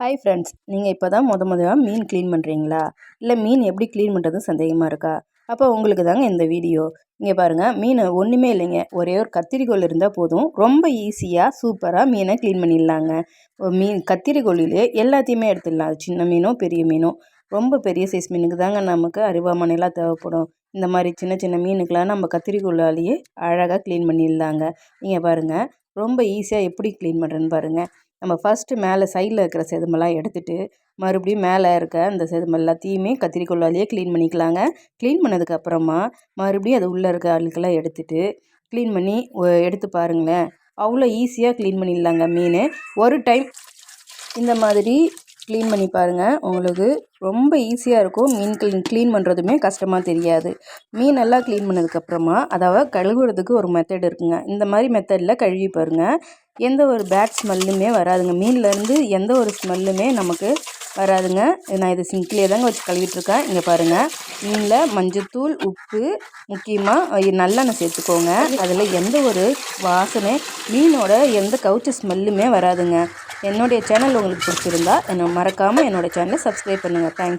Hi friends, நீங்கள் இப்போ தான் முதல்ல மீன் க்ளீன் பண்ணுறீங்களா? இல்லை மீன் எப்படி க்ளீன் பண்ணுறது சந்தேகமாக இருக்கா? அப்போ உங்களுக்கு தாங்க இந்த வீடியோ. இங்கே பாருங்கள், மீன் ஒன்றுமே இல்லைங்க. ஒரே ஒரு கத்திரிக்கோல் இருந்தால் போதும், ரொம்ப ஈஸியாக சூப்பராக மீனை க்ளீன் பண்ணிடலாங்க. மீன் கத்திரிக்கோலிலே எல்லாத்தையுமே எடுத்துடலாம். அது சின்ன மீனோ பெரிய மீனோ. ரொம்ப பெரிய சைஸ் மீனுக்கு தாங்க நமக்கு அருவாமனைலாம் தேவைப்படும். இந்த மாதிரி சின்ன சின்ன மீனுக்கெலாம் நம்ம கத்திரிக்கோலாலேயே அழகாக க்ளீன் பண்ணிடலாங்க. நீங்கள் பாருங்கள், ரொம்ப ஈஸியாக எப்படி க்ளீன் பண்ணுறேன்னு பாருங்கள். நம்ம ஃபஸ்ட்டு மேலே சைடில் இருக்கிற செதுமெல்லாம் எடுத்துகிட்டு மறுபடியும் மேலே இருக்க அந்த செதுமை எல்லாத்தையுமே கத்திரிக்கோலாலேயே க்ளீன் பண்ணிக்கலாங்க. க்ளீன் பண்ணதுக்கப்புறமா மறுபடியும் அது உள்ளே இருக்க அழுக்கெல்லாம் எடுத்துகிட்டு க்ளீன் பண்ணி எடுத்து பாருங்களேன். அவ்வளோ ஈஸியாக க்ளீன் பண்ணிடலாங்க மீன். ஒரு டைம் இந்த மாதிரி க்ளீன் பண்ணி பாருங்கள், உங்களுக்கு ரொம்ப ஈஸியாக இருக்கும். மீன் க்ளீன் பண்ணுறதுமே கஷ்டமாக தெரியாது. மீனெல்லாம் க்ளீன் பண்ணதுக்கப்புறமா அதாவது கழுவுறதுக்கு ஒரு மெத்தட் இருக்குங்க. இந்த மாதிரி மெத்தடில் கழுவி பாருங்கள், எந்த ஒரு பேட் ஸ்மெல்லுமே வராதுங்க. மீன்லேருந்து எந்த ஒரு ஸ்மெல்லுமே நமக்கு வராதுங்க. நான் இது சிங்க்லேயே தாங்க வச்சு கழுவிட்டுருக்கேன். இங்கே பாருங்கள், மீனில் மஞ்சத்தூள், உப்பு, முக்கியமாக நல்லெண்ணெய் சேர்த்துக்கோங்க. அதில் எந்த ஒரு வாசனை, மீனோட எந்த கவுச்சி ஸ்மெல்லுமே வராதுங்க. என்னுடைய சேனல் உங்களுக்கு பிடிச்சிருந்தா மறக்காமல் என்னோடய சேனலை சப்ஸ்கிரைப் பண்ணுங்கள். தேங்க்ஸ்.